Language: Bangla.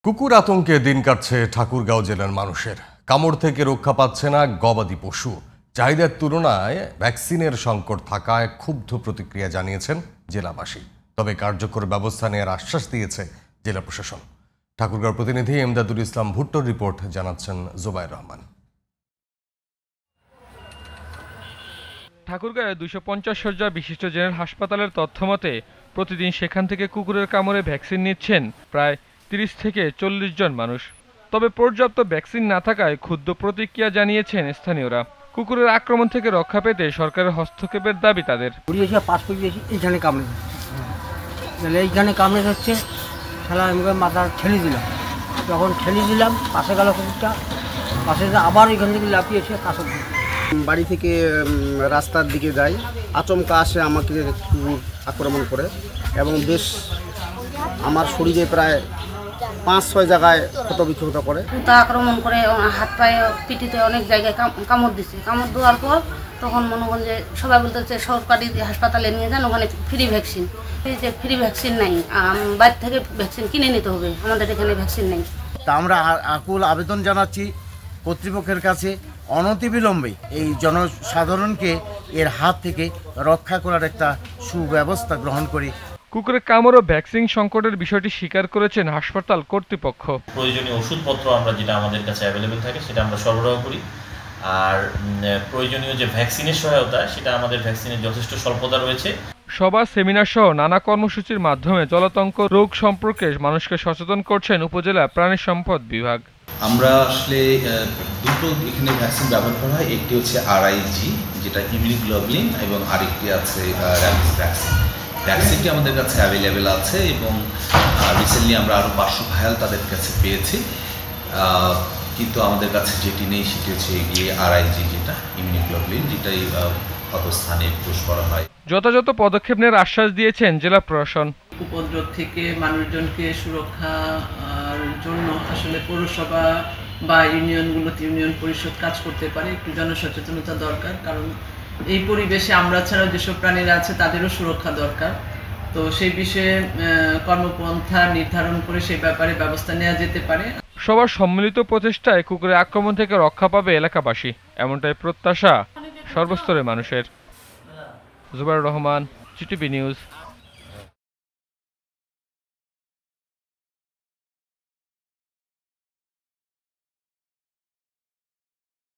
কুকুর আতঙ্কে দিন কাটছে ঠাকুরগাঁও জেলার মানুষের। কামড় থেকে রক্ষা পাচ্ছে না গবাদি পশু। চাহিদার তুলনায় ভ্যাকসিনের সংকট থাকায় ক্ষুব্ধ প্রতিক্রিয়া জানিয়েছেন জেলাবাসী। তবে কার্যকর ব্যবস্থা নেওয়ার আশ্বাস দিয়েছে জেলা প্রশাসন। ঠাকুরগাঁও প্রতিনিধি এমদাদুল ইসলাম ভুট্টোর রিপোর্ট জানাচ্ছেন জুবাইর রহমান। ঠাকুরগাঁওয়ে 250 শয্যা বিশিষ্ট জেনারেল হাসপাতালের তথ্যমতে প্রতিদিন সেখান থেকে কুকুরের কামড়ে ভ্যাকসিন নিচ্ছেন প্রায় 30 থেকে 40 জন মানুষ। তবে পর্যাপ্ত ভ্যাকসিন না থাকায় ক্ষুব্ধ প্রতিক্রিয়া জানিয়েছেন স্থানীয়রা। কুকুরের আক্রমণ থেকে রক্ষা পেতে সরকারের হস্তক্ষেপের দাবি তাদের। এইখানে কামড়ে হচ্ছে, মাথা ঠেলে দিলাম, যখন ঠেলে দিলাম পাশে গেল কুকুরটা, পাশে আবার এখান থেকে লাফিয়েছে কাছে। বাড়ি থেকে রাস্তার দিকে যাই, আচমকা আসে আমাকে কুকুর আক্রমণ করে এবং বেশ আমার শরীরে প্রায় 5-6 জায়গায় ক্ষতবিক্ষত করে। আক্রমণ করে হাত পায়ে পিঠিতে অনেক জায়গায় কামড় দিচ্ছে। কামড় দেওয়ার পর তখন মনে করেন যে সবাই বলতেছে সরকারি হাসপাতালে নিয়ে যান, ওখানে ফ্রি ভ্যাকসিন। এই যে ফ্রি ভ্যাকসিন নাই, বাইরে থেকে ভ্যাকসিন কিনে নিতে হবে, আমাদের এখানে ভ্যাকসিন নেই। তা আমরা আকুল আবেদন জানাচ্ছি কর্তৃপক্ষের কাছে, অনতিবিলম্বে এই জনসাধারণকে এর হাত থেকে রক্ষা করার একটা সুব্যবস্থা গ্রহণ করি। কুকুরের কামড় ও ভ্যাকসিন সংকটের বিষয়টি স্বীকার করেছেন হাসপাতাল কর্তৃপক্ষ। প্রয়োজনীয় ওষুধপত্র আমরা যেটা আমাদের কাছে অ্যাভেলেবেল থাকে সেটা আমরা সরবরাহ করি, আর প্রয়োজনীয় যে ভ্যাকসিনের সহায়তা সেটা আমাদের ভ্যাকসিনের যথেষ্ট স্বল্পতা রয়েছে। সভা, সেমিনার সহ নানা কর্মসূচির মাধ্যমে জলাতঙ্ক রোগ সম্পর্কে মানুষকে সচেতন করছেন উপজেলা প্রাণী সম্পদ বিভাগ। আমরা আসলে দুটো এখানে ভ্যাকসিন ব্যবহার করা হয়। একটি হচ্ছে RIG, যেটা ইমিউনোগ্লোবুলিন, এবং আরেকটি আছে র্যাবিস ভ্যাকসিন। ভ্যাকসিনটি আমাদের কাছে অ্যাভেলেবেল আছে এবং রিসেন্টলি আমরা আরও 500 ভায়াল তাদের কাছে পেয়েছি। কিন্তু আমাদের কাছে যেটি নেই সেটি হচ্ছে গিয়ে RIG, যেটা ইমিউনোগ্লোবুলিন, যেটাই ক্ষতস্থানে পুশ করা হয়। যথাযথ পদক্ষেপ নেওয়ার আশ্বাস দিয়েছেন জেলা প্রশাসন। উপদ্রব থেকে মানুষজনকে সুরক্ষার জন্য আসলে পৌরসভা বা ইউনিয়নগুলোতে ইউনিয়ন পরিষদ কাজ করতে পারে। একটু জনসচেতনতা দরকার, কারণ এই পরিবেশে আমরা ছাড়াও যেসব প্রাণীরা আছে তাদেরও সুরক্ষা দরকার। তো সেই বিষয়ে কর্মপন্থা নির্ধারণ করে সেই ব্যাপারে ব্যবস্থা নেওয়া যেতে পারে। সবার সম্মিলিত প্রচেষ্টায় কুকুরের আক্রমণ থেকে রক্ষা পাবে এলাকাবাসী, এমনটাই প্রত্যাশা সর্বস্তরের মানুষের। Jubair Rahman, GTV news.